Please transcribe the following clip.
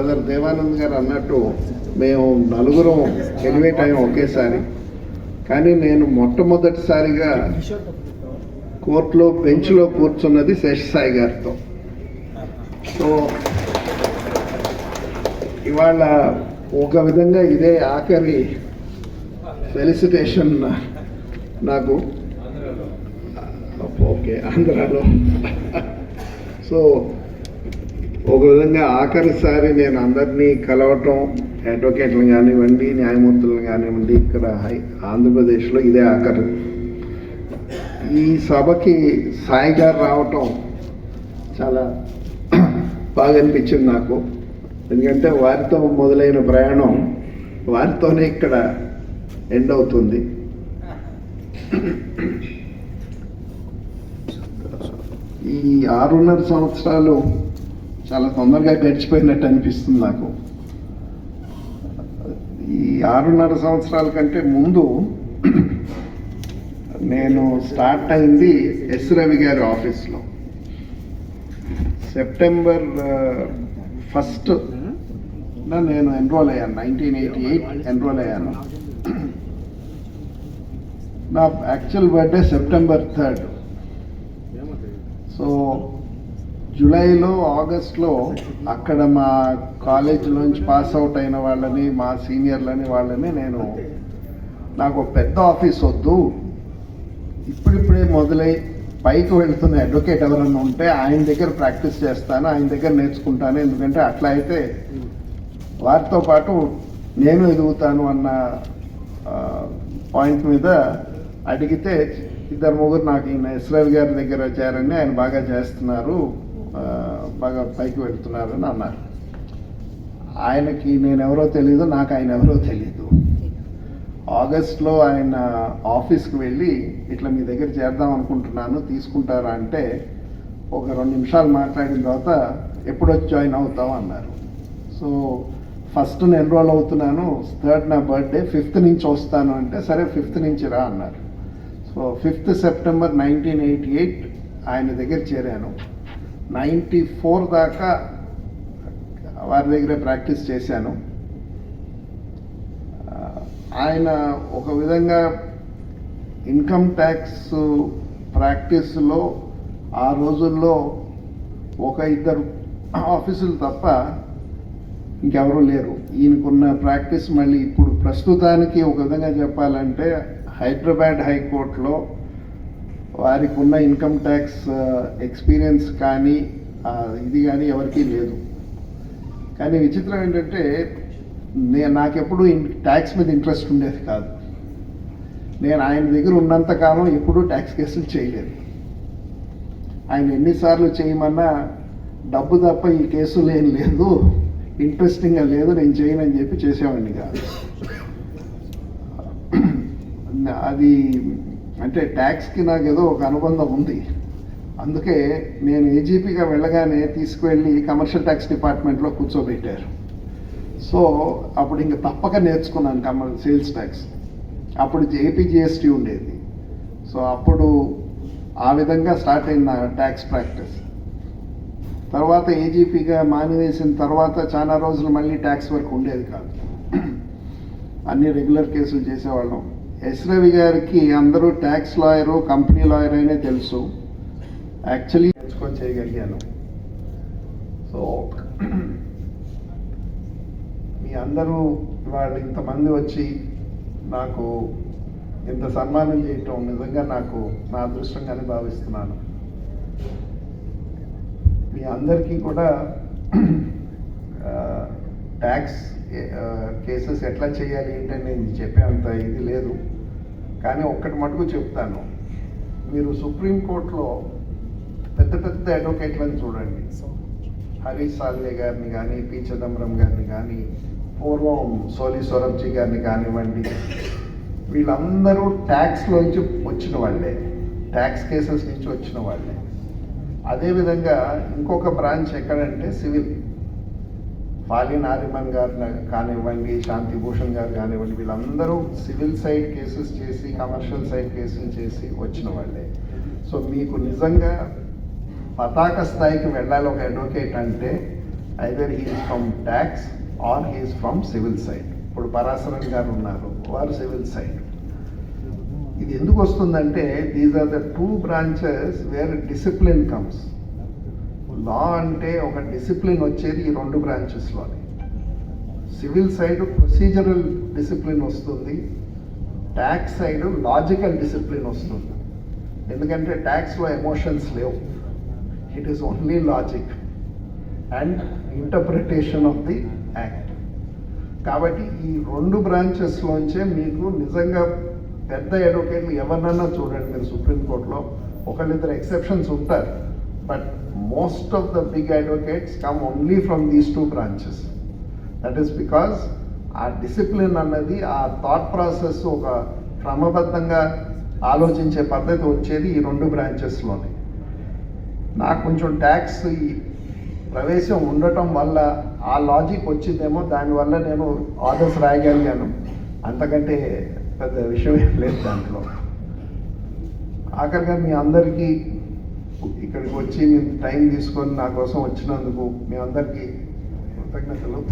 Brother Devanand గారు అన్నట్టు మేము నలుగురం ఎలివేట్ అయ్యాం ఒకేసారి. కానీ నేను మొట్టమొదటిసారిగా కోర్టులో బెంచ్లో కూర్చున్నది శేషసాయి గారితో. సో ఇవాళ ఒక విధంగా ఇదే ఆఖరి ఫెలిసిటేషన్ నాకు. ఓకే, ఆంధ్రాలో. సో ఒక విధంగా ఆఖరిసారి నేను అందరినీ కలవటం, అడ్వకేట్లను కానివ్వండి, న్యాయమూర్తులను కానివ్వండి, ఇక్కడ ఆంధ్రప్రదేశ్లో ఇదే ఆఖరి. ఈ సభకి సాయి గారు రావటం చాలా బాగా అనిపించింది నాకు. ఎందుకంటే వారితో మొదలైన ప్రయాణం వారితోనే ఇక్కడ ఎండ్ అవుతుంది. ఈ 6.5 సంవత్సరాలు చాలా తొందరగా గడిచిపోయినట్టు అనిపిస్తుంది నాకు. ఈ 6.5 సంవత్సరాల కంటే ముందు నేను స్టార్ట్ అయింది ఎస్ రవి గారి ఆఫీస్లో. సెప్టెంబర్ 1 నేను ఎన్రోల్ అయ్యాను. 1988 ఎన్రోల్ అయ్యాను. నా యాక్చువల్ బర్త్డే సెప్టెంబర్ 3. సో జూలైలో, ఆగస్ట్లో అక్కడ మా కాలేజీలోంచి పాస్ అవుట్ అయిన వాళ్ళని, మా సీనియర్లని వాళ్ళని నాకు పెద్ద ఆఫీస్ వద్దు, ఇప్పుడిప్పుడే మొదలై పైకి వెళ్తున్న అడ్వకేట్ ఎవరన్నా ఉంటే ఆయన దగ్గర ప్రాక్టీస్ చేస్తాను, ఆయన దగ్గర నేర్చుకుంటాను. ఎందుకంటే అట్లా అయితే వారితో పాటు నేను ఎదుగుతాను అన్న పాయింట్ మీద అడిగితే 2-3 నాకు ఈయన ఎస్ రవి గారి దగ్గర చేరండి, ఆయన బాగా చేస్తున్నారు, బాగా పైకి వెళ్తున్నారు అని అన్నారు. ఆయనకి నేను ఎవరో తెలీదు, నాకు ఆయన ఎవరో తెలీదు. ఆగస్ట్లో ఆయన ఆఫీస్కి వెళ్ళి ఇట్లా మీ దగ్గర చేద్దాం అనుకుంటున్నాను, తీసుకుంటారా అంటే ఒక 2 నిమిషాలు మాట్లాడిన తర్వాత ఎప్పుడొచ్చి జాయిన్ అవుతావు అన్నారు. సో 1st ఎన్రోల్ అవుతున్నాను, 3rd నా బర్త్డే, 5th నుంచి వస్తాను అంటే సరే 5th నుంచి రా అన్నారు. సో 5th సెప్టెంబర్ 1988 ఆయన దగ్గర చేరాను. 94 దాకా వారి దగ్గరే ప్రాక్టీస్ చేశాను. ఆయన ఒక విధంగా ఇన్కమ్ ట్యాక్స్ ప్రాక్టీస్లో ఆ రోజుల్లో 1-2 ఆఫీసులు తప్ప ఇంకెవరూ లేరు. ఈయనకున్న ప్రాక్టీస్ మళ్ళీ ఇప్పుడు ప్రస్తుతానికి ఒక విధంగా చెప్పాలంటే హైదరాబాద్ హైకోర్టులో వారికి ఉన్న ఇన్కమ్ ట్యాక్స్ ఎక్స్పీరియన్స్ కానీ ఇది కానీ ఎవరికీ లేదు. కానీ విచిత్రం ఏంటంటే నాకెప్పుడు ట్యాక్స్ మీద ఇంట్రెస్ట్ ఉండేది కాదు. నేను ఆయన దగ్గర ఉన్నంతకాలం ఎప్పుడూ ట్యాక్స్ కేసులు చేయలేదు. ఆయన ఎన్నిసార్లు చేయమన్నా డబ్బు తప్ప ఈ కేసులు ఏం లేదు, ఇంట్రెస్టింగ్గా లేదు, నేను చేయనని చెప్పి చేసేవాడిని కాదు. అది అంటే ట్యాక్స్కి నాకు ఏదో ఒక అనుబంధం ఉంది. అందుకే నేను ఏజీపీగా వెళ్ళగానే తీసుకువెళ్ళి కమర్షియల్ ట్యాక్స్ డిపార్ట్మెంట్లో కూర్చోబెట్టారు. సో అప్పుడు ఇంకా తప్పక నేర్చుకున్నాను సేల్స్ ట్యాక్స్. అప్పుడు ఏపీజీఎస్టీ ఉండేది. సో అప్పుడు ఆ విధంగా స్టార్ట్ అయింది నా ట్యాక్స్ ప్రాక్టీస్. తర్వాత ఏజీపీగా మానివేసిన తర్వాత చాలా రోజులు మళ్ళీ ట్యాక్స్ వర్క్ ఉండేది కాదు, అన్ని రెగ్యులర్ కేసులు చేసేవాళ్ళం. ఎస్ రవి గారికి అందరూ ట్యాక్స్ లాయరు, కంపెనీ లాయర్ అయినే తెలుసు. యాక్చువల్లీ నేర్చుకొని చేయగలిగాను. సో మీ అందరూ వాళ్ళు ఇంతమంది వచ్చి నాకు ఇంత సన్మానం చేయటం నిజంగా నాకు నా అదృష్టంగానే భావిస్తున్నాను. మీ అందరికీ కూడా ట్యాక్స్ కేసెస్ ఎట్లా చేయాలి ఏంటని నేను చెప్పేంత ఇది లేదు. కానీ ఒక్కటి మటుకు చెప్తాను, మీరు సుప్రీంకోర్టులో పెద్ద పెద్ద అడ్వకేట్లను చూడండి. హరీష్ సాల్వే గారిని కానీ, పి చిదంబరం గారిని కానీ, పూర్వం సోలి సొరబ్జీ గారిని కానివ్వండి, వీళ్ళందరూ ట్యాక్స్లోంచి వచ్చిన వాళ్ళే, ట్యాక్స్ కేసెస్ నుంచి వచ్చిన వాళ్ళే. అదేవిధంగా ఇంకొక బ్రాంచ్ ఎక్కడంటే సివిల్. ఫాలి నారిమన్ గారిని కానివ్వండి, శాంతి భూషణ్ గారు కానివ్వండి, వీళ్ళందరూ సివిల్ సైడ్ కేసెస్ చేసి, కమర్షియల్ సైడ్ కేసులు చేసి వచ్చిన వాళ్ళే. సో మీకు నిజంగా పతాక స్థాయికి వెళ్ళాలి ఒక అడ్వకేట్ అంటే either he's from tax or he's from civil side. ఇప్పుడు పరాశరన్ గారు ఉన్నారు, వారు సివిల్ సైడ్. ఇది ఎందుకు వస్తుందంటే these are the two branches where discipline comes. Law అంటే ఒక డిసిప్లిన్ వచ్చేది ఈ రెండు బ్రాంచెస్లోనే. సివిల్ సైడ్ ప్రొసీజరల్ డిసిప్లిన్ వస్తుంది, ట్యాక్స్ సైడ్ లాజికల్ డిసిప్లిన్ వస్తుంది. ఎందుకంటే ట్యాక్స్లో ఎమోషన్స్ లేవు, it is only logic and interpretation of the act. కాబట్టి ఈ రెండు బ్రాంచెస్లోంచే మీకు నిజంగా పెద్ద అడ్వకేట్లు ఎవరినన్నా చూడండి మీరు సుప్రీంకోర్టులో, ఒకళ్ళిద్దరు ఎక్సెప్షన్స్ ఉంటారు, but most of the big advocates come only from these two branches. That is because ఆ డిసిప్లిన్ అన్నది, ఆ థాట్ ప్రాసెస్, ఒక క్రమబద్ధంగా ఆలోచించే పద్ధతి వచ్చేది ఈ రెండు బ్రాంచెస్లోనే. నాకు కొంచెం ట్యాక్స్ ఈ ప్రవేశం ఉండటం వల్ల ఆ లాజిక్ వచ్చిందేమో, దానివల్ల నేను ఆర్డర్స్ రాయగలిగాను, అంతకంటే పెద్ద విషయం ఏం లేదు దాంట్లో. ఆఖరిగా మీ అందరికీ ఇక్కడికి వచ్చి మీ టైం తీసుకొని నా కోసం వచ్చినందుకు మీ అందరికీ కృతజ్ఞతలు.